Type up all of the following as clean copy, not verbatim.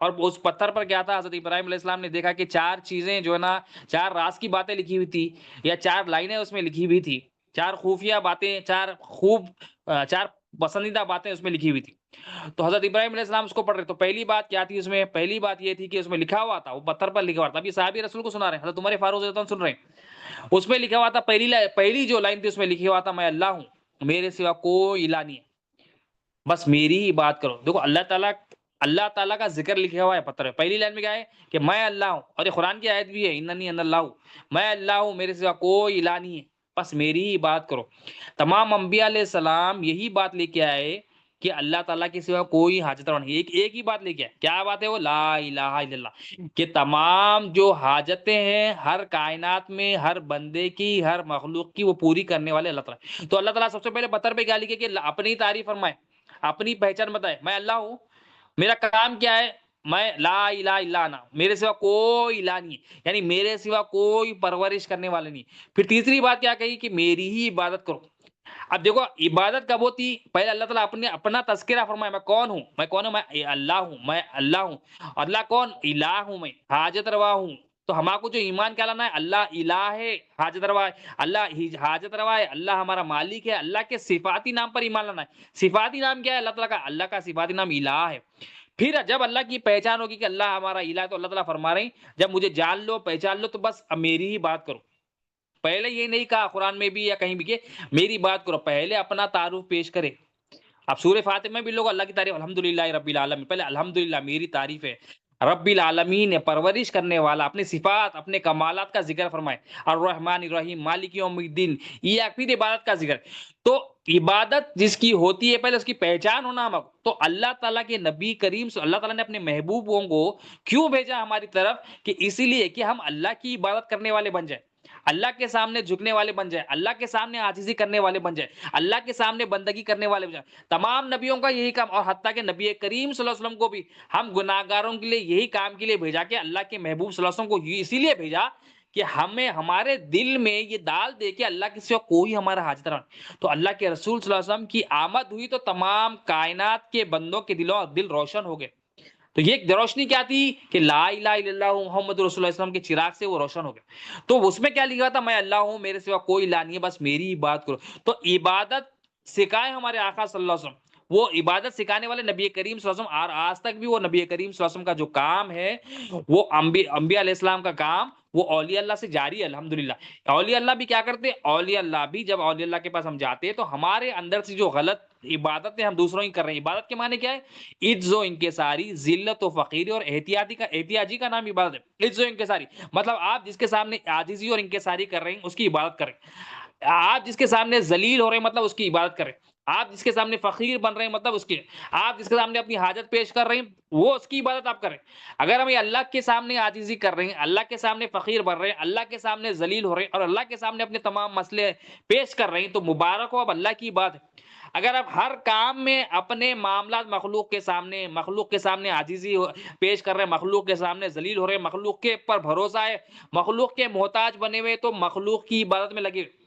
اور اس پتھر پر کیا تھا، حضرت ابراہیم علیہ السلام نے دیکھا کہ 4 چیزیں جو ہے نا، 4 راز کی باتیں لکھی ہوئی تھی، یا 4 لائنیں اس میں لکھی ہوئی تھی، 4 خفیہ باتیں، 4 پسندیدہ باتیں اس میں لکھی ہوئی تھی۔ تو حضرت ابراہیم علیہ السلام اس کو پڑھ رہے، تو پہلی بات کیا تھی اس میں؟ پہلی بات یہ تھی کہ اس میں لکھا ہوا تھا، وہ پتھر پر لکھا ہوا تھا، ابھی صحابی رسول کو سنا رہے ہیں، حضرت عمر فاروق رضی اللہ عنہ سن رہے ہیں، اس میں لکھا ہوا تھا، پہلی جو لائن تھی اس میں لکھی ہوا تھا، میں اللہ ہوں، میرے سوا کوئی الہ نہیں ہے، بس میری ہی بات کرو۔ دیکھو اللہ تعالیٰ کا ذکر لکھا ہوا ہے پتھر میں، پہلی لائن میں کیا ہے کہ میں اللہ ہوں، اور یہ قرآن کی آیت بھی ہے، اننی انا اللہ، میں اللہ ہوں، میرے سوا کوئی الہ نہیں ہے، بس میری ہی بات کرو۔ تمام انبیاء علیہ السلام یہی بات لے کے آئے کہ اللہ تعالیٰ کے سوا کوئی حاجت روا نہیں، ایک ہی بات لے کے آئے، کیا بات ہے وہ؟ لا الہ الا اللہ، کہ تمام جو حاجتیں ہیں ہر کائنات میں، ہر بندے کی، ہر مخلوق کی، وہ پوری کرنے والے اللہ تعالیٰ۔ تو اللہ تعالیٰ سب سے پہلے پتھر پہ کیا لکھے کہ اپنی تعریف فرمائے، اپنی پہچان بتائے، میں اللہ ہوں، میرا کام کیا ہے، میں لا الہ الا انا، میرے سوا کوئی الہ نہیں ہے، یعنی میرے سوا کوئی پرورش کرنے والے نہیں۔ پھر تیسری بات کیا کہی کہ میری ہی عبادت کرو۔ اب دیکھو عبادت کب ہوتی؟ پہلے اللہ تعالیٰ اپنا تذکرہ فرمائے، میں کون ہوں، میں اللہ ہوں، میں اللہ ہوں۔ اللہ کون؟ الہ ہوں، میں حاجت روا ہوں۔ تو ہمارا کو جو ایمان کیا لانا ہے، اللہ الہ ہے، حاجت روا ہے، اللہ حاجت روا ہے، اللہ ہمارا مالک ہے، اللہ کے صفاتی نام پر ایمان لانا ہے۔ صفاتی نام کیا ہے اللہ تعالیٰ کا؟ اللہ کا صفاتی نام الہ ہے۔ پھر جب اللہ کی پہچان ہوگی کہ اللہ ہمارا الہ ہے، تو اللہ تعالیٰ فرما رہے ہیں جب مجھے جان لو، پہچان لو، تو بس اب میری ہی بات کرو۔ پہلے یہ نہیں کہا قرآن میں بھی یا کہیں بھی کہ میری بات کرو، پہلے اپنا تعارف پیش کرے۔ اب سورہ فاتح میں بھی لوگ اللہ کی تعریف، الحمدللہ رب العالمین، پہلے الحمدللہ میری تعریف ہے، رب العالمین نے پرورش کرنے والا، اپنے صفات، اپنے کمالات کا ذکر فرمائے، الرحمن الرحیم مالک یوم الدین، یہ پھر عبادت کا ذکر۔ تو عبادت جس کی ہوتی ہے پہلے اس کی پہچان ہونا ہم، تو اللہ تعالیٰ کے نبی کریم اللہ تعالیٰ نے اپنے محبوبوں کو کیوں بھیجا ہماری طرف؟ کہ اسی لیے کہ ہم اللہ کی عبادت کرنے والے بن جائیں، اللہ کے سامنے جھکنے والے بن جائے، اللہ کے سامنے عاجزی کرنے والے بن جائے، اللہ کے سامنے بندگی کرنے والے بن جائے۔ تمام نبیوں کا یہی کام، اور حتیٰ کہ نبی کریم صلی اللہ علیہ وسلم کو بھی ہم گناہگاروں کے لیے یہی کام کے لیے بھیجا، کہ اللہ کے محبوب صلی اللہ علیہ وسلم کو اسی لیے بھیجا کہ ہمیں ہمارے دل میں یہ ڈال دے کہ اللہ کے سوا کوئی ہمارا حاجت روا نہیں۔ تو اللہ کے رسول صلی اللہ علیہ وسلم کی آمد ہوئی تو تمام کائنات کے بندوں کے دل روشن ہو گئے۔ تو یہ روشنی کیا تھی کہ لا الہ الا اللہ محمد رسول اللہ صلی اللہ علیہ وسلم کے چراغ سے وہ روشن ہو گیا۔ تو اس میں کیا لکھا تھا؟ میں اللہ ہوں، میرے سوا کوئی الہ نہیں ہے، بس میری ہی بات کرو۔ تو عبادت سکھائے ہمارے آقا صلی اللہ علیہ وسلم، وہ عبادت سکھانے والے نبی کریم صلی اللہ علیہ وسلم، اور آج تک بھی وہ نبی کریم صلی اللہ علیہ وسلم کا جو کام ہے، وہ انبیاء علیہ السلام کا کام، وہ اولیاء اللہ سے جاری ہے الحمدللہ۔ اولیاء اللہ بھی کیا کرتے؟ اولیاء اللہ بھی جب اولیاء اللہ کے پاس ہم جاتے ہیں تو ہمارے اندر سے جو غلط عبادتیں ہم دوسروں کی کر رہے ہیں، عبادت کے معنی کیا ہے؟ عجز و انکساری، ذلت و فقیری اور احتیاجی کا نام عبادت ہے۔ عجز و انکساری مطلب آپ جس کے سامنے عاجزی اور انکساری کر رہے ہیں اس کی عبادت کریں، آپ جس کے سامنے ذلیل ہو رہے ہیں مطلب اس کی عبادت کریں، آپ جس کے سامنے فقیر بن رہے ہیں مطلب اس کی، آپ جس کے سامنے اپنی حاجت پیش کر رہے ہیں وہ اس کی عبادت آپ کریں۔ اگر ہم یہ اللہ کے سامنے عاجزی کر رہے ہیں، اللہ کے سامنے فقیر بن رہے ہیں، اللہ کے سامنے ذلیل ہو رہے ہیں، اور اللہ کے سامنے اپنے تمام مسئلے پیش کر رہے ہیں، تو مبارک ہو، اب اللہ کی بات ہے۔ اگر آپ ہر کام میں اپنے معاملات مخلوق کے سامنے عاجزی پیش کر رہے ہیں، مخلوق کے سامنے ذلیل ہو رہے ہیں، مخلوق کے پر بھروسہ ہے، مخلوق کے محتاج بنے ہوئے، تو مخلوق کی عبادت میں لگے ہوئے،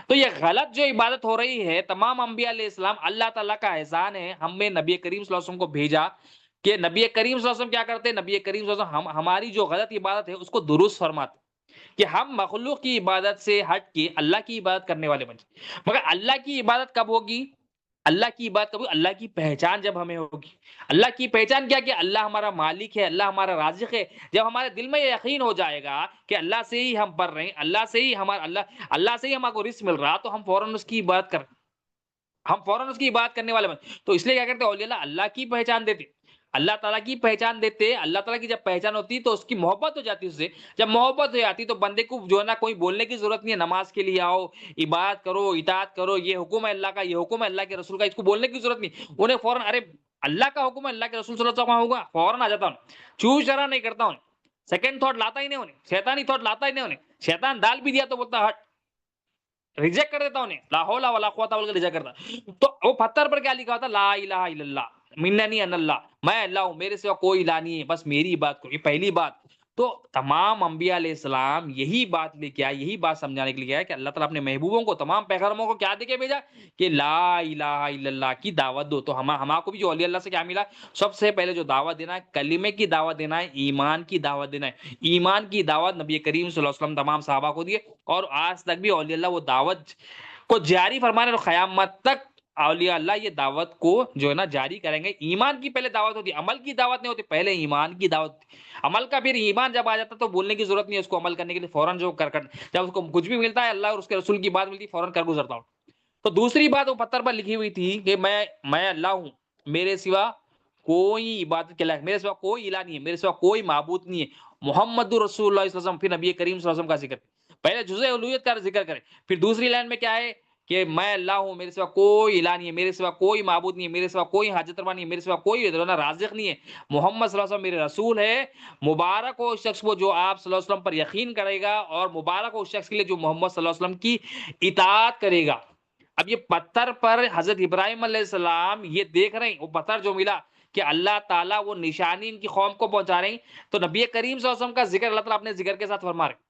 تو یہ غلط جو عبادت ہو رہی ہے۔ تمام انبیاء علیہ السلام، اللہ تعالیٰ کا احسان ہے ہمیں نبی کریم صلی اللہ علیہ وسلم کو بھیجا کہ نبی کریم صلی اللہ علیہ وسلم کیا کرتے ہیں؟ نبی کریم صلی اللہ علیہ وسلم ہماری جو غلط عبادت ہے اس کو درست فرماتے، کہ ہم مخلوق کی عبادت سے ہٹ کے اللہ کی عبادت کرنے والے بن جائیں۔ مگر اللہ کی عبادت کب ہوگی؟ اللہ کی بات کبھی، اللہ کی پہچان جب ہمیں ہوگی۔ اللہ کی پہچان کیا؟ کہ اللہ ہمارا مالک ہے، اللہ ہمارا رازق ہے۔ جب ہمارے دل میں یہ یقین ہو جائے گا کہ اللہ سے ہی ہم پڑھ رہے ہیں، اللہ سے ہی ہمارا کو رزق مل رہا، تو ہم فوراً اس کی بات کریں، ہم فوراً اس کی بات کرنے والے بن۔ تو اس لیے کیا کرتے اولیاء اللہ کی پہچان دیتے، اللہ تعالیٰ کی پہچان دیتے۔ اللہ تعالیٰ کی جب پہچان ہوتی تو اس کی محبت ہو جاتی، اس سے جب محبت ہو جاتی تو بندے کو جو ہے نا کوئی بولنے کی ضرورت نہیں ہے، نماز کے لیے آؤ، عبادت کرو، اطاعت کرو، یہ حکم ہے اللہ کا، یہ حکم ہے اللہ کے رسول کا، اس کو بولنے کی ضرورت نہیں، انہیں فوراً ارے اللہ کا حکم ہے، اللہ کے رسول صلی اللہ علیہ وسلم ہوگا، فوراً آ جاتا ہوں، چوز شرح نہیں کرتا ہوں، سیکنڈ تھاٹ لاتا ہی نہیں انہیں، شیطانی تھاٹ لاتا ہی نہیں انہیں، شیطان ڈال بھی دیا تو بولتا ہٹ، ریجیکٹ کر دیتا انہیں، لا حول ولا قوت بول کے ریجیکٹ کرتا۔ تو وہ پتھر پر کیا لکھا ہوتا؟ لا الہ الا اللہ، مننی ان اللہ، میں اللہ ہوں، میرے سوا کوئی الہ نہیں ہے، بس میری بات کرو، یہ پہلی بات۔ تو تمام انبیاء علیہ السلام یہی بات لے کے آئے، یہی بات سمجھانے کے لیے آئے کہ اللہ تعالیٰ اپنے محبوبوں کو، تمام پیغمبروں کو کیا دے کے بھیجا کہ لا الہ الا اللہ کی دعوت دو۔ تو ہمارا کو بھی جو اولیاء اللہ سے کیا ملا؟ سب سے پہلے جو دعوت دینا ہے کلمے کی دعوت دینا ہے، ایمان کی دعوت دینا ہے۔ ایمان کی دعوت نبی کریم صلی اللہ علیہ وسلم تمام صحابہ کو دیے، اور آج تک بھی اولیاء اللہ وہ دعوت کو جاری فرمانے، اور قیامت تک اولیاء اللہ یہ دعوت کو جو ہے نا جاری کریں گے۔ ایمان کی پہلے دعوت ہوتی ہے، عمل کی دعوت نہیں ہوتی، پہلے ایمان کی دعوت۔ عمل کا پھر ایمان جب آ جاتا ہے تو بولنے کی ضرورت نہیں ہے، اس کو عمل کرنے کے لیے فوراً جو جب اس کو کچھ بھی ملتا ہے اللہ اور اس کے رسول کی بات ملتی ہے فوراً کر گزرتا ہوں۔ تو دوسری بات وہ پتھر پر لکھی ہوئی تھی کہ میں اللہ ہوں، میرے سوا کوئی عبادت کے لائق، میرے سوا کوئی الہ نہیں ہے، میرے سوا کوئی معبود نہیں ہے، محمد رسول اللہ صلی اللہ علیہ وسلم۔ پھر نبی کریم صلی اللہ علیہ وسلم کا ذکر، پہلے جزء الوہیت کا ذکر کرے، پھر دوسری لائن میں کیا ہے کہ میں اللہ ہوں، میرے سوا کوئی الہ نہیں ہے، میرے سوا کوئی معبود نہیں ہے، میرے سوا کوئی حاجت روا نہیں ہے، میرے سوا کوئی رازق نہیں ہے، محمد صلی اللہ علیہ وسلم میرے رسول ہے۔ مبارک ہو اس شخص کو جو آپ صلی اللہ علیہ وسلم پر یقین کرے گا، اور مبارک ہو اس شخص کے لیے جو محمد صلی اللہ علیہ وسلم کی اطاعت کرے گا۔ اب یہ پتھر پر حضرت ابراہیم علیہ السلام یہ دیکھ رہے ہیں، وہ پتھر جو ملا کہ اللہ تعالیٰ وہ نشانی ان کی قوم کو پہنچا رہے ہیں، تو نبی کریم صلی اللہ علیہ وسلم کا ذکر اللہ تعالیٰ اپنے ذکر کے ساتھ فرما رہے ہیں۔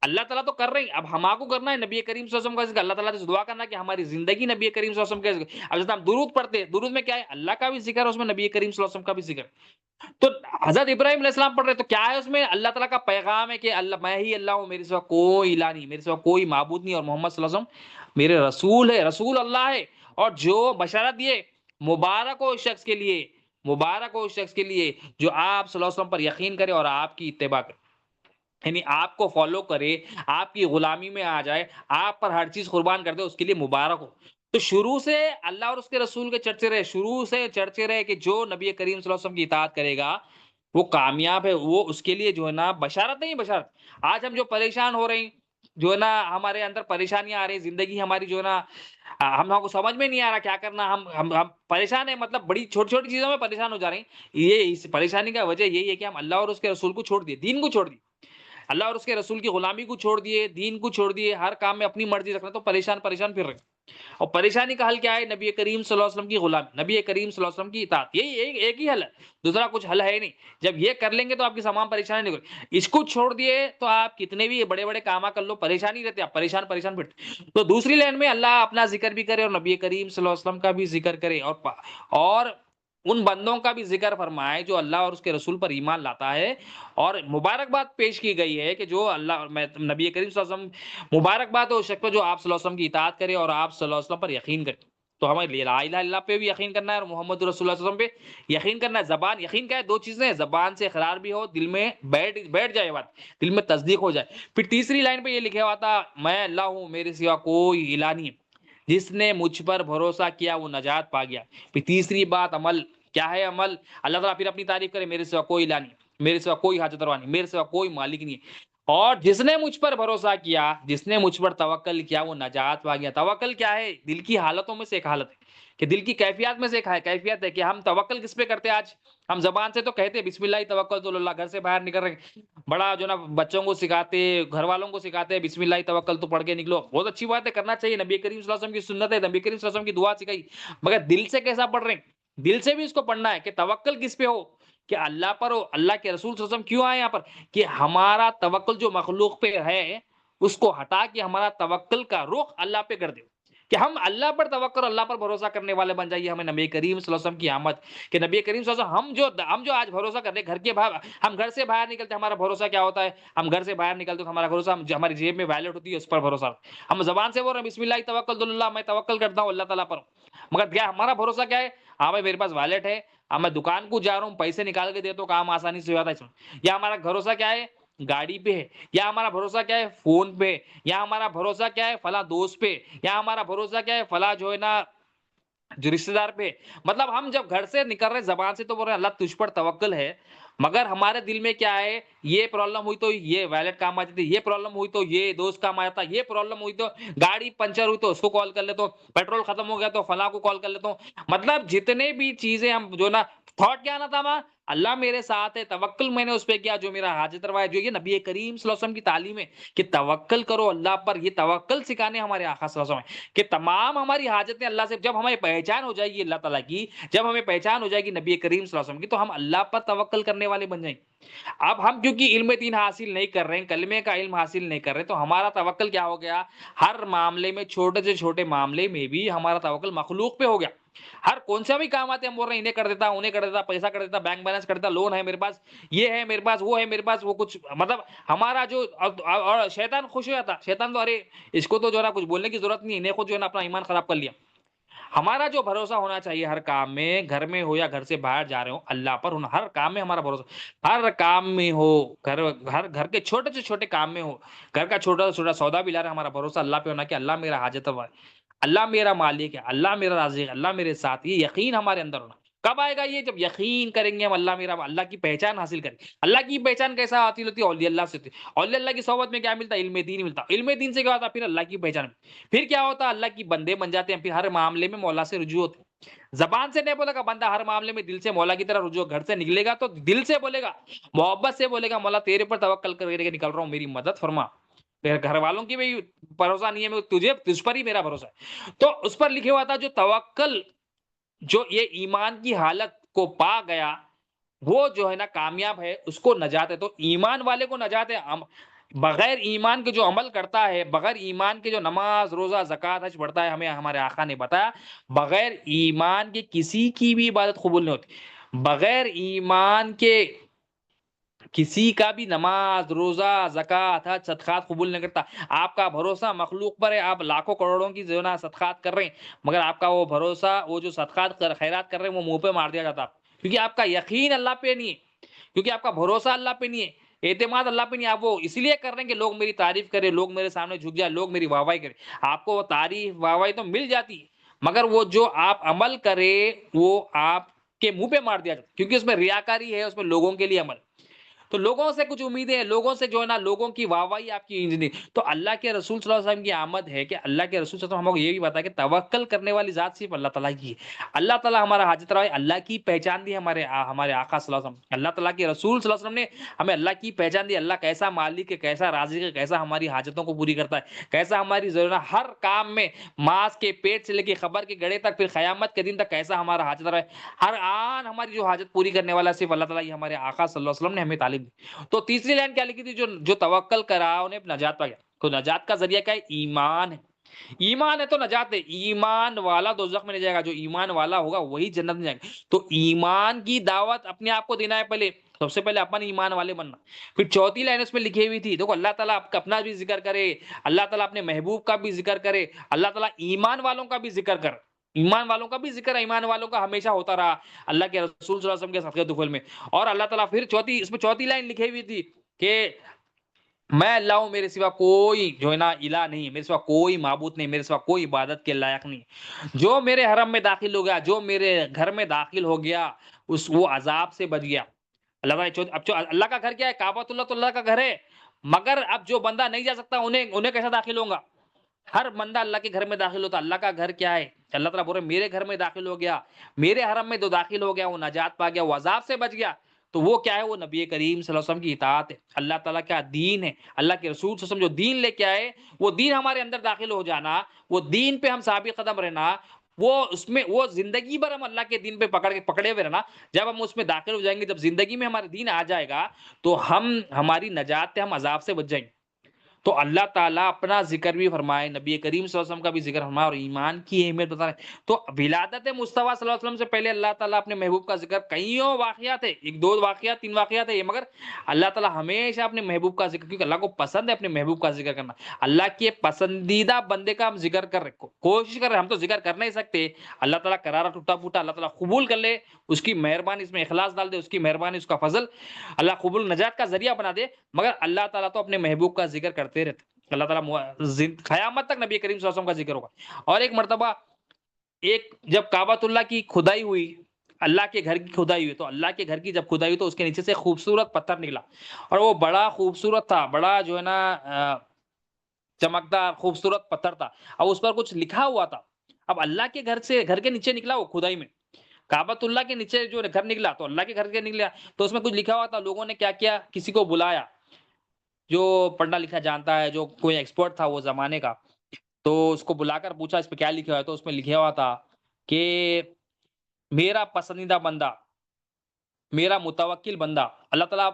اللہ تعالیٰ تو کر رہے ہیں، اب ہمارا کو کرنا ہے نبی کریم صلی اللہ علیہ وسلم کا ذکر، اللہ تعالیٰ سے دعا کرنا کہ ہماری زندگی نبی کریم صلی اللہ علیہ وسلم کا ذکر۔ اب جیسے ہم درود پڑھتے ہیں، درود میں کیا ہے؟ اللہ کا بھی ذکر ہے، اس میں نبی کریم صلی اللہ علیہ وسلم کا بھی ذکر ہے۔ تو حضرت ابراہیم علیہ السلام پڑھ رہے تو کیا ہے اس میں؟ اللہ تعالیٰ کا پیغام ہے کہ اللہ میں ہی اللہ ہوں، میرے سوا کوئی الہ نہیں، میرے سوا کوئی معبود نہیں، اور محمد صلی اللہ علیہ وسلم میرے رسول ہے، رسول اللہ ہے۔ اور جو بشارت دیے، مبارک ہو اس شخص کے لیے، مبارک ہو اس شخص کے لیے جو آپ صلی اللہ علیہ وسلم پر یقین کرے اور آپ کی اتباع کرے، یعنی آپ کو فالو کرے، آپ کی غلامی میں آ جائے، آپ پر ہر چیز قربان کر دے، اس کے لیے مبارک ہو۔ تو شروع سے اللہ اور اس کے رسول کے چرچے رہے، شروع سے چرچے رہے کہ جو نبی کریم صلی اللہ علیہ وسلم کی اطاعت کرے گا وہ کامیاب ہے، وہ اس کے لیے جو ہے نا بشارت نہیں، بشارت۔ آج ہم جو پریشان ہو رہے ہیں، جو ہے نا ہمارے اندر پریشانیاں آ رہی ہیں، زندگی ہماری جو ہے نا ہم لوگوں کو سمجھ میں نہیں آ رہا کیا کرنا، ہم پریشان ہیں، مطلب بڑی چھوٹی چھوٹی چیزوں میں پریشان ہو جا رہے ہیں۔ یہ اس پریشانی کا وجہ یہی ہے کہ ہم اللہ اور اس کے رسول کو چھوڑ دیے، دین کو چھوڑ دیے، اللہ اور اس کے رسول کی غلامی کو چھوڑ دیے، دین کو چھوڑ دیے، ہر کام میں اپنی مرضی رکھنا، تو پریشان پریشان پھر رہے ہیں۔ اور پریشانی کا حل کیا ہے؟ نبی کریم صلی اللہ علیہ وسلم کی غلامی، نبی کریم صلی اللہ علیہ وسلم کی اطاعت، یہی ایک ہی حل ہے، دوسرا کچھ حل ہے ہی نہیں۔ جب یہ کر لیں گے تو آپ کی تمام پریشانی نکل، اس کو چھوڑ دیے تو آپ کتنے بھی بڑے بڑے کام کر لو، پریشانی رہتے، آپ پریشان پریشان پھرتے۔ تو دوسری لائن میں اللہ اپنا ذکر بھی کرے اور نبی کریم صلی اللہ علیہ وسلم کا بھی ذکر کرے، اور ان بندوں کا بھی ذکر فرمائے جو اللہ اور اس کے رسول پر ایمان لاتا ہے۔ اور مبارکباد پیش کی گئی ہے کہ جو اللہ نبی کریم صلی اللہ علیہ وسلم، مبارکباد ہو اس شخص کو جو آپ صلی اللہ علیہ وسلم کی اطاعت کرے اور آپ صلی اللہ علیہ وسلم پر یقین کرے۔ تو ہمیں لا الہ الا اللہ پہ بھی یقین کرنا ہے اور محمد رسول اللہ صلی اللہ علیہ وسلم پہ یقین کرنا ہے۔ زبان یقین کیا ہے؟ دو چیزیں ہیں، زبان سے اقرار بھی ہو، دل میں بیٹھ جائے بات، دل میں تصدیق ہو جائے۔ پھر تیسری لائن پہ یہ لکھا ہوا تھا میں اللہ ہوں، میرے سوا کوئی الہ نہیں ہے، جس نے مجھ پر بھروسہ کیا وہ نجات پا گیا۔ پھر تیسری بات عمل، کیا ہے عمل؟ اللہ تعالیٰ پھر اپنی تعریف کرے میرے سوا کوئی الہ نہیں، میرے سوا کوئی حاجت روا نہیں، میرے سوا کوئی مالک نہیں ہے، اور جس نے مجھ پر بھروسہ کیا، جس نے مجھ پر توکل کیا وہ نجات پا گیا۔ توکل کیا ہے؟ دل کی حالتوں میں سے ایک حالت ہے، کہ دل کی کیفیات میں سے ایک کیفیت ہے کہ ہم توکل کس پہ کرتے ہیں۔ آج ہم زبان سے تو کہتے ہیں بسم اللہ توکلت علی اللہ، گھر سے باہر نکل رہے ہیں، بڑا جو نا بچوں کو سکھاتے، گھر والوں کو سکھاتے ہیں بسم اللہ توکلت، تو پڑھ کے نکلو، بہت اچھی بات ہے، کرنا چاہیے، نبی کریم صلی اللہ علیہ وسلم کی سنت ہے، نبی کریم صلی اللہ علیہ وسلم کی دعا سکھائی، مگر دل سے کیسا پڑھ رہے ہیں؟ دل سے بھی اس کو پڑھنا ہے کہ توکل کس پہ ہو، کہ اللہ پر ہو۔ اللہ کے رسول صلی اللہ علیہ وسلم کیوں آئے یہاں پر؟ کہ ہمارا توکل جو مخلوق پہ ہے اس کو ہٹا کے ہمارا توکل کا رخ اللہ پہ کر دے، کہ ہم اللہ پر توکل، اللہ پر بھروسہ کرنے والے بن جائیے۔ ہمیں نبی کریم صلی اللہ علیہ وسلم کی آمد، کہ نبی کریم صلی اللہ علیہ وسلم ہم جو آج بھروسہ کرتے ہیں، گھر کے باہر ہم گھر سے باہر نکلتے ہمارا بھروسہ کیا ہوتا ہے؟ ہم گھر سے باہر نکلتے تو ہمارا بھروسہ ہماری جیب میں ویلٹ ہوتی ہے اس پر بھروسہ، ہم زبان سے بول رہے ہیں بسم اللہ توکلت علی اللہ، میں توکل کرتا ہوں اللہ تعالیٰ پر، مگر کیا ہمارا بھروسہ کیا ہے؟ ہاں بھائی میرے پاس ویلٹ ہے، میں دکان کو جا رہا ہوں، پیسے نکال کے دیتا ہوں، کام آسانی سے ہو جاتا ہے۔ یا ہمارا بھروسہ کیا ہے؟ گاڑی پہ ہے، یا ہمارا بھروسہ کیا ہے؟ فون پہ، یا ہمارا بھروسہ کیا ہے؟ فلاں دوست پہ، یا ہمارا بھروسہ کیا ہے؟ فلاں جو ہے نا جو رشتے دار پہ۔ مطلب ہم جب گھر سے نکل رہے زبان سے تو بول رہے ہیں اللہ تجھ پر توکل ہے، مگر ہمارے دل میں کیا ہے؟ یہ پرابلم ہوئی تو یہ ویلٹ کام آ جاتی، یہ پرابلم ہوئی تو یہ دوست کام آ جاتا، یہ پرابلم ہوئی تو گاڑی پنچر ہوئی تو اس کو کال کر لیتا ہوں، پیٹرول ختم ہو گیا تو فلاں کو کال کر لیتا ہوں۔ مطلب جتنے بھی چیزیں ہم جو نا تھاٹ کیا آنا تھا ہمارا؟ اللہ میرے ساتھ ہے، توکل میں نے اس پہ کیا جو میرا حاجت روا ہے، جو یہ نبی کریم صلی اللہ علیہ وسلم کی تعلیم ہے کہ توکل کرو اللہ پر، یہ توکل سکھانے ہمارے آقا صلی اللہ علیہ وسلم ہیں کہ تمام ہماری حاجتیں اللہ سے، جب ہمیں پہچان ہو جائے گی اللہ تعالیٰ کی، جب ہمیں پہچان ہو جائے گی نبی کریم صلی اللہ علیہ وسلم کی، تو ہم اللہ پر توکل کرنے والے بن جائیں گے۔ اب ہم کیونکہ علم دین حاصل نہیں کر رہے ہیں، کلمے کا علم حاصل نہیں کر رہے، تو ہمارا توکل کیا ہو گیا؟ ہر معاملے میں، چھوٹے سے چھوٹے معاملے میں بھی ہمارا توکل مخلوق پہ ہو گیا۔ ہر کون سا بھی کام آتے ہم بول رہے ہیں انہیں کر دیتا، انہیں کر دیتا، پیسہ کر دیتا، بینک بیلنس کر دیتا، لون ہے میرے پاس، یہ ہے میرے پاس، وہ ہے میرے پاس، وہ کچھ مطلب ہمارا جو، اور شیطان خوش ہو جاتا، شیطان تو ارے اس کو تو جو ہے نا کچھ بولنے کی ضرورت نہیں، انہیں خود جو ہے نا اپنا ایمان خراب کر لیا۔ ہمارا جو بھروسہ ہونا چاہیے ہر کام میں، گھر میں ہو یا گھر سے باہر جا رہے ہو، اللہ پر ہونا، ہر کام میں ہمارا بھروسہ، ہر کام میں ہو، گھر کے چھوٹے سے چھوٹے کام میں ہو، گھر کا چھوٹا سے چھوٹا سودا بھی لا رہے ہیں، ہمارا بھروسہ اللہ پہ ہونا کہ اللہ میرا حاجت روا ہے، اللہ میرا مالک ہے، اللہ میرا رازق ہے، اللہ میرے ساتھ، یہ یقین ہمارے اندر ہونا۔ کب آئے گا یہ؟ جب یقین کریں گے ہم اللہ میرا، اللہ کی پہچان حاصل کریں گے۔ اللہ کی پہچان کیسا حاصل ہوتی ہے؟ اولیاء اللہ سے ہوتی ہے۔ اولیاء اللہ کی صحبت میں کیا ملتا ہے؟ علم دین ملتا ہے۔ علم دین سے کیا ہوتا ہے؟ پھر اللہ کی پہچان، پھر کیا ہوتا ہے؟ اللہ کی بندے بن جاتے ہیں، پھر ہر معاملے میں مولا سے رجوع ہوتے ہیں۔ زبان سے نہیں بولے گا بندہ ہر معاملے میں، دل سے مولا کی طرح رجوع، گھر سے نکلے گا تو دل سے بولے گا، محبت سے بولے گا، مولا تیرے پر توکل کر کے نکل رہا ہوں، میری مدد فرما، میرے گھر والوں کی بھی بھروسہ نہیں ہے، میں تجھے، تجھ پر ہی میرا بھروسہ ہے۔ تو اس پر لکھے ہوا تھا جو توکل، جو یہ ایمان کی حالت کو پا گیا، وہ جو ہے نا کامیاب ہے، اس کو نجات ہے۔ تو ایمان والے کو نجات ہے۔ بغیر ایمان کے جو عمل کرتا ہے، بغیر ایمان کے جو نماز روزہ زکوٰۃ حج پڑھتا ہے، ہمیں ہمارے آقا نے بتایا بغیر ایمان کے کسی کی بھی عبادت قبول نہیں ہوتی، بغیر ایمان کے کسی کا بھی نماز روزہ زکوٰۃ حج صدقات قبول نہیں کرتا۔ آپ کا بھروسہ مخلوق پر ہے، آپ لاکھوں کروڑوں کی جو ہے نا صدقات کر رہے ہیں، مگر آپ کا وہ بھروسہ، وہ جو صدقات خیرات کر رہے ہیں، وہ منہ پہ مار دیا جاتا ہے، کیونکہ آپ کا یقین اللہ پہ نہیں ہے، کیونکہ آپ کا بھروسہ اللہ پہ نہیں ہے، اعتماد اللہ پہ نہیں ہے۔ آپ وہ اس لیے کر رہے ہیں کہ لوگ میری تعریف کریں، لوگ میرے سامنے جھک جائیں، لوگ میری واہ واہی کریں۔ آپ کو وہ تعریف واہ واہی تو مل جاتی ہے، مگر وہ جو آپ عمل کرے، وہ آپ کے منہ پہ مار دیا جاتا ہے، کیونکہ اس میں ریاکاری ہے، اس میں لوگوں کے لیے عمل، تو لوگوں سے کچھ امیدیں ہیں، لوگوں سے جو ہے نا لوگوں کی واہ واہی آپ کی نہیں۔ تو اللہ کے رسول صلی اللہ علیہ وسلم کی آمد ہے کہ اللہ کے رسول صلی اللہ علیہ وسلم ہم کو یہ بھی بتا کہ توکل کرنے والی ذات صرف اللہ تعالیٰ کی ہے۔ اللہ تعالیٰ ہمارا حاجت روا ہے، اللہ کی پہچان دی ہمارے آقا صلی اللہ علیہ وسلم، اللہ تعالیٰ کے رسول صلی اللہ علیہ وسلم نے ہمیں اللہ کی پہچان دی، اللہ کیسا مالک ہے، کیسا رازق ہے، کیسا ہماری حاجتوں کو پوری کرتا ہے، کیسا ہماری ضرورت ہر کام میں، ماس کے پیٹ سے لے کے خبر کے گڑے تک، پھر قیامت کے دن تک کیسا ہمارا حاجت روا ہے، ہر آن ہماری جو حاجت پوری کرنے والا صرف اللہ تعالیٰ، یہ ہمارے آقا صلی اللہ علیہ وسلم نے ہمیں تعلیم دی۔ تو تیسری لائن کیا لکھی تھی؟ جو توکل کرا انہیں نجات پا گیا۔ تو نجات کا ذریعہ کیا ہے؟ ایمان ہے۔ ایمان ہے تو نجات ہے۔ ایمان والا دوزخ میں نہیں جائے گا، جو ایمان والا ہوگا وہی جنت میں جائے گا۔ تو ایمان کی دعوت اپنے آپ کو دینا ہے، پہلے سب سے پہلے اپن ایمان والے بننا۔ پھر چوتھی لائن اس میں لکھی ہوئی تھی، دیکھو اللہ تعالیٰ اپنا بھی ذکر کرے، اللہ تعالیٰ اپنے محبوب کا بھی ذکر کرے، اللہ تعالیٰ ایمان والوں کا بھی ذکر کر، ایمان والوں کا بھی ذکر ہے، ایمان والوں کا ہمیشہ ہوتا رہا اللہ کے رسول صلی اللہ علیہ وسلم کے صدقے طفل میں۔ اور اللہ تعالیٰ پھر اس میں چوتھی لائن لکھی ہوئی تھی کہ میں اللہ ہوں، میرے سوا کوئی جو ہے نا الہ نہیں ہے، میرے سوا کوئی معبود نہیں، میرے سوا کوئی عبادت کے لائق نہیں۔ جو میرے حرم میں داخل ہو گیا، جو میرے گھر میں داخل ہو گیا، وہ عذاب سے بچ گیا۔ اللہ تعالیٰ اب جو اللہ کا گھر کیا ہے؟ کعبۃ اللہ، تو اللہ کا گھر ہے، مگر اب جو بندہ نہیں جا سکتا، انہیں کیسا داخل ہوں گا؟ ہر بندہ اللہ کے گھر میں داخل ہوتا۔ اللہ کا گھر کیا ہے؟ اللہ تعالیٰ بول رہے میرے گھر میں داخل ہو گیا، میرے حرم میں جو داخل ہو گیا وہ نجات پا گیا، وہ عذاب سے بچ گیا۔ تو وہ کیا ہے؟ وہ نبی کریم صلی اللہ علیہ وسلم کی اطاعت ہے، اللہ تعالیٰ کا دین ہے، اللہ کے رسول صلی اللہ علیہ وسلم جو دین لے کے آئے، وہ دین ہمارے اندر داخل ہو جانا، وہ دین پہ ہم ثابت قدم رہنا، وہ اس میں وہ زندگی بھر ہم اللہ کے دین پہ پکڑے ہوئے رہنا۔ جب ہم اس میں داخل ہو جائیں گے، جب زندگی میں ہمارا دین آ جائے گا، تو ہماری نجات ہے، ہم عذاب سے بچ جائیں گے۔ تو اللہ تعالیٰ اپنا ذکر بھی فرمائے، نبی کریم صلی اللہ علیہ وسلم کا بھی ذکر فرمائے، اور ایمان کی اہمیت بتا رہے ہیں۔ تو ولادت مصطفیٰ صلی اللہ علیہ وسلم سے پہلے اللہ تعالیٰ اپنے محبوب کا ذکر، کئیوں واقعات ہے، ایک دو واقعات تین واقعات ہے یہ، مگر اللہ تعالیٰ ہمیشہ اپنے محبوب کا ذکر، کیونکہ اللہ کو پسند ہے اپنے محبوب کا ذکر کرنا، اللہ کے پسندیدہ بندے کا ہم ذکر کر رہے، کوشش کر رہے، ہم تو ذکر کر نہیں سکتے، اللہ تعالیٰ کرارا ٹوٹا پھوٹا اللہ تعالیٰ قبول کر لے، اس کی مہربانی، اس میں اخلاص ڈال دے، اس کی مہربانی، اس کا فضل، اللہ قبول نجات کا ذریعہ بنا دے، مگر اللہ تعالیٰ تو اپنے محبوب کا ذکر کرتے رہتے۔ اللہ تعالیٰ قیامت تک نبی کریم صلی اللہ علیہ وسلم کا ذکر ہوگا۔ اور ایک مرتبہ جب کعبۃ اللہ کی کھدائی ہوئی، اللہ کے گھر کی کھدائی ہوئی، تو اللہ کے گھر کی جب کھدائی ہوئی تو اس کے نیچے سے خوبصورت پتھر نکلا، اور وہ بڑا خوبصورت تھا، بڑا جو ہے نا چمکدار خوبصورت پتھر تھا، اور اس پر کچھ لکھا ہوا تھا۔ اب اللہ کے گھر کے نیچے نکلا وہ کھدائی میں، کعبۃ اللہ کے نیچے جو گھر نکلا تو اللہ کے گھر کے نکلا، تو اس میں کچھ لکھا ہوا تھا، لوگوں نے کیا کیا، کسی کو بلایا جو پڑھنا لکھا جانتا ہے، جو کوئی ایکسپرٹ تھا وہ زمانے کا، تو اس کو بلا کر پوچھا اس پہ کیا لکھا ہوا ہے، تو اس میں لکھا ہوا تھا کہ میرا پسندیدہ بندہ، میرا متوکل بندہ اللہ تعالیٰ،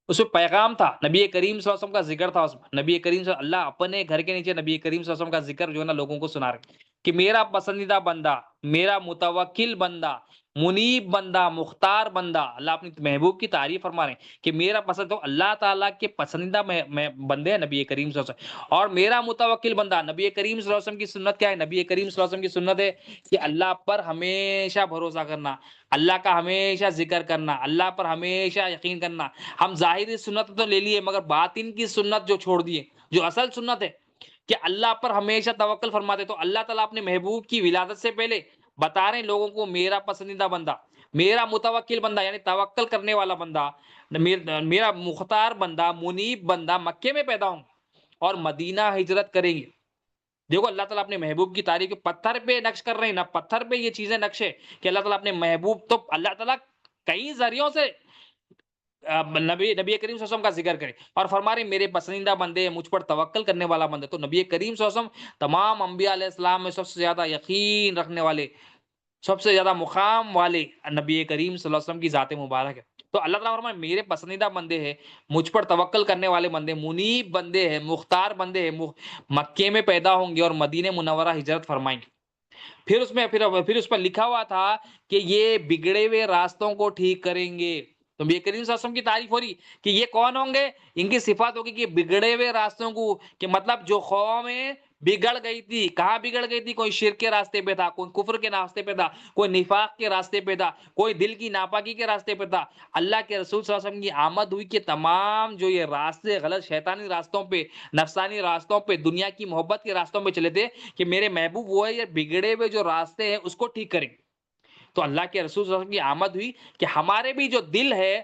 اس میں پیغام تھا، نبی کریم صلی اللہ علیہ وسلم کا ذکر تھا اس میں، نبی کریم صلی اللہ اپنے گھر کے نیچے نبی کریم صلی اللہ علیہ وسلم کا ذکر جو ہے نا لوگوں کو سنا رہے کہ میرا پسندیدہ بندہ، میرا متوکل بندہ، منیب بندہ، مختار بندہ، اللہ اپنی محبوب کی تعریف فرما رہے ہیں کہ میرا پسند تو اللہ تعالیٰ کے پسندیدہ بندے ہیں نبی کریم صلی اللہ علیہ وسلم، اور میرا متوکل بندہ نبی کریم صلی اللہ علیہ وسلم کی سنت کیا ہے، نبی کریم صلی اللہ علیہ وسلم کی سنت ہے کہ اللہ پر ہمیشہ بھروسہ کرنا، اللہ کا ہمیشہ ذکر کرنا، اللہ پر ہمیشہ یقین کرنا۔ ہم ظاہری سنت تو لے لیے مگر باطن کی سنت جو چھوڑ دیے، جو اصل سنت ہے کہ اللہ پر ہمیشہ توکل فرماتے، تو اللہ تعالیٰ اپنے محبوب کی ولادت سے پہلے بتا رہے ہیں لوگوں کو میرا پسندیدہ بندہ، میرا متوکل بندہ یعنی توکل کرنے والا بندہ، میرا مختار بندہ، منیب بندہ مکے میں پیدا ہوں گے اور مدینہ ہجرت کریں گے۔ دیکھو اللہ تعالیٰ اپنے محبوب کی تعریف پتھر پہ نقش کر رہے ہیں نا، پتھر پہ یہ چیزیں نقش ہے کہ اللہ تعالیٰ اپنے محبوب، تو اللہ تعالیٰ کئی ذریعوں سے نبی کریم صلی اللہ علیہ وسلم کا ذکر کرے اور فرما رہے میرے پسندیدہ بندے، مجھ پر توکل کرنے والا بندے، تو نبی کریم صلی اللہ علیہ وسلم تمام انبیاء علیہ السلام میں سب سے زیادہ یقین رکھنے والے، سب سے زیادہ مقام والے نبی کریم صلی اللہ علیہ وسلم کی ذات مبارک ہے۔ تو اللہ تعالیٰ فرمائے میرے پسندیدہ بندے ہیں، مجھ پر توکل کرنے والے بندے، منیب بندے ہیں، مختار بندے ہیں، مکے میں پیدا ہوں گے اور مدینہ منورہ ہجرت فرمائیں گے۔ پھر اس پر لکھا ہوا تھا کہ یہ بگڑے ہوئے راستوں کو ٹھیک کریں گے، تو نبی کریم صلی اللہ علیہ وسلم کی تعریف ہو رہی کہ یہ کون ہوں گے، ان کی صفات ہوگی کہ بگڑے ہوئے راستوں کو، کہ مطلب جو قومیں بگڑ گئی تھی، کہاں بگڑ گئی تھی، کوئی شرک کے راستے پہ تھا، کوئی کفر کے راستے پہ تھا، کوئی نفاق کے راستے پہ تھا، کوئی دل کی ناپاکی کے راستے پہ تھا، اللہ کے رسول صلی اللہ علیہ وسلم کی آمد ہوئی کہ تمام جو یہ راستے غلط شیطانی راستوں پہ، نفسانی راستوں پہ، دنیا کی محبت کے راستوں پہ چلے تھے، کہ میرے محبوب وہ ہے یہ بگڑے ہوئے جو راستے ہیں اس کو ٹھیک کریں گے۔ تو اللہ کے رسول صلی اللہ علیہ وسلم کی آمد ہوئی کہ ہمارے بھی جو دل ہے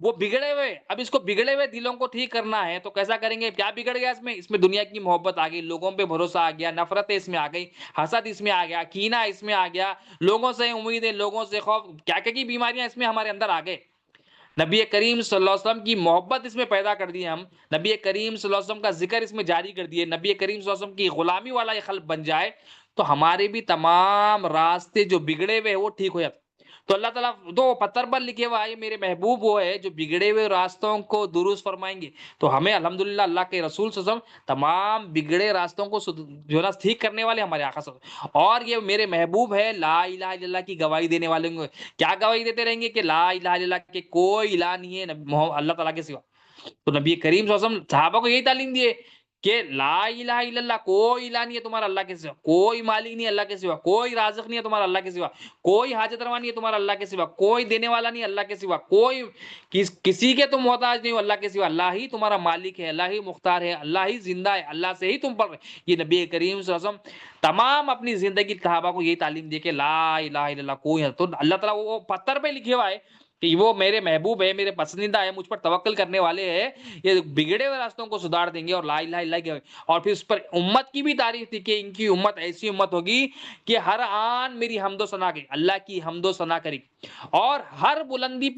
وہ بگڑے ہوئے، اب اس کو بگڑے ہوئے دلوں کو ٹھیک کرنا ہے تو کیسا کریں گے، کیا بگڑ گیا اس میں دنیا کی محبت آ گئی، لوگوں پہ بھروسہ آ گیا، نفرتیں اس میں آ گئی، حسد اس میں آ گیا، کینہ اس میں آ گیا، لوگوں سے امیدیں، لوگوں سے خوف، کیا کیا کی بیماریاں اس میں ہمارے اندر آ گئے۔ نبی کریم صلی اللہ علیہ وسلم کی محبت اس میں پیدا کر دی ہم، نبی کریم صلی اللہ علیہ وسلم کا ذکر اس میں جاری کر دیے، نبی کریم صلی اللہ علیہ وسلم کی غلامی والا یہ خلق بن جائے تو ہمارے بھی تمام راستے جو بگڑے ہوئے وہ ٹھیک ہو جاتے۔ تو اللہ تعالیٰ دو پتھر پر لکھے ہوا ہے میرے محبوب وہ ہے جو بگڑے ہوئے راستوں کو درست فرمائیں گے، تو ہمیں الحمدللہ اللہ کے رسول صلی اللہ علیہ وسلم تمام بگڑے راستوں کو جو ہے نا ٹھیک کرنے والے ہمارے آقا صلی اللہ علیہ وسلم، اور یہ میرے محبوب ہے لا الہ الا اللہ کی گواہی دینے والے ہوں گے، کیا گواہی دیتے رہیں گے کہ لا الہ الا اللہ کے کوئی الہ نہیں ہے اللہ تعالیٰ کے سوا۔ تو نبی کریم صلی اللہ علیہ وسلم صحابہ کو یہی تعلیم دیے کہ لا الہ الا اللہ، کوئی الہ نہیں ہے تمہارا اللہ کے سوا، کوئی مالک نہیں ہے اللہ کے سوا، کوئی رازق نہیں ہے تمہارا اللہ کے سوا، کوئی حاجت روا نہیں ہے تمہارا اللہ کے سوا، کوئی دینے والا نہیں ہے اللہ کے سوا، کوئی کسی کے تم محتاج نہیں ہو اللہ کے سوا، اللہ ہی تمہارا مالک ہے، اللہ ہی مختار ہے، اللہ ہی زندہ ہے، اللہ سے ہی تم پر یہ نبی کریم صلی اللہ علیہ وسلم تمام اپنی زندگی صحابہ کو یہی تعلیم دے کہ لا الہ الا اللہ کوئی ہے، تو اللہ تعالیٰ وہ پتھر پہ لکھے ہوا ہے کہ وہ میرے محبوب ہے، میرے پسندیدہ ہے، مجھ پر توکل کرنے والے ہیں، یہ بگڑے ہوئے راستوں کو سدھار دیں گے اور لا الہ الا اللہ، اور پھر اس پر امت کی بھی تعریف تھی کہ ان کی امت ایسی امت ہوگی کہ ہر آن میری حمد و ثنا کی، اللہ کی حمد و ثنا کرے اور ہر بلندی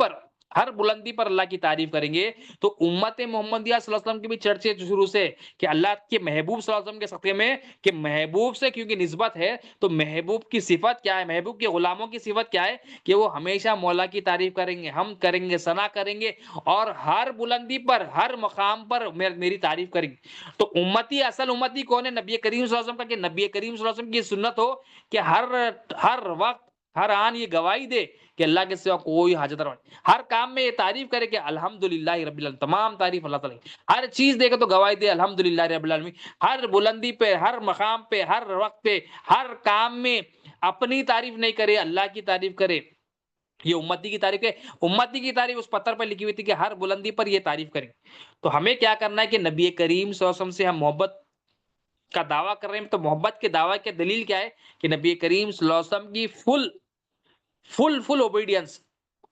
پر اللہ کی تعریف کریں گے۔ تو امت محمدیہ صلی اللہ علیہ وسلم کے بھی چرچے شروع سے کہ اللہ کے محبوب صلی اللہ علیہ وسلم کے صدقے میں کہ محبوب سے کیونکہ نسبت ہے تو محبوب کی صفت کیا ہے، محبوب کے غلاموں کی صفت کیا ہے کہ وہ ہمیشہ مولا کی تعریف کریں گے، ہم کریں گے، ثنا کریں گے اور ہر بلندی پر، ہر مقام پر میری تعریف کریں گے۔ تو امتی، اصل امتی کون ہے، نبی کریم صلی اللہ علیہ وسلم کا، کہ نبی کریم صلی اللہ علیہ وسلم کی سنت ہو کہ ہر وقت ہر آن یہ گواہی دے کہ اللہ کے سوا کوئی حاجت روا نہیں، ہر کام میں یہ تعریف کرے کہ الحمدللہ رب العالمین، تمام تعریف اللہ تعالیٰ کی، ہر چیز دے کے تو گواہی دے الحمدللہ رب العالمین، ہر بلندی پہ، ہر مقام پہ، ہر وقت پہ، ہر کام میں اپنی تعریف نہیں کرے، اللہ کی تعریف کرے۔ یہ امتی کی تعریف ہے، امتی کی تعریف اس پتھر پر لکھی ہوئی تھی کہ ہر بلندی پر یہ تعریف کریں۔ تو ہمیں کیا کرنا ہے کہ نبی کریم صلی اللہ علیہ وسلم سے ہم محبت کا دعویٰ کر رہے ہیں، تو محبت کے دعویٰ کی دلیل کیا ہے کہ نبی کریم صلی اللہ علیہ وسلم کی فل اوبیڈینس،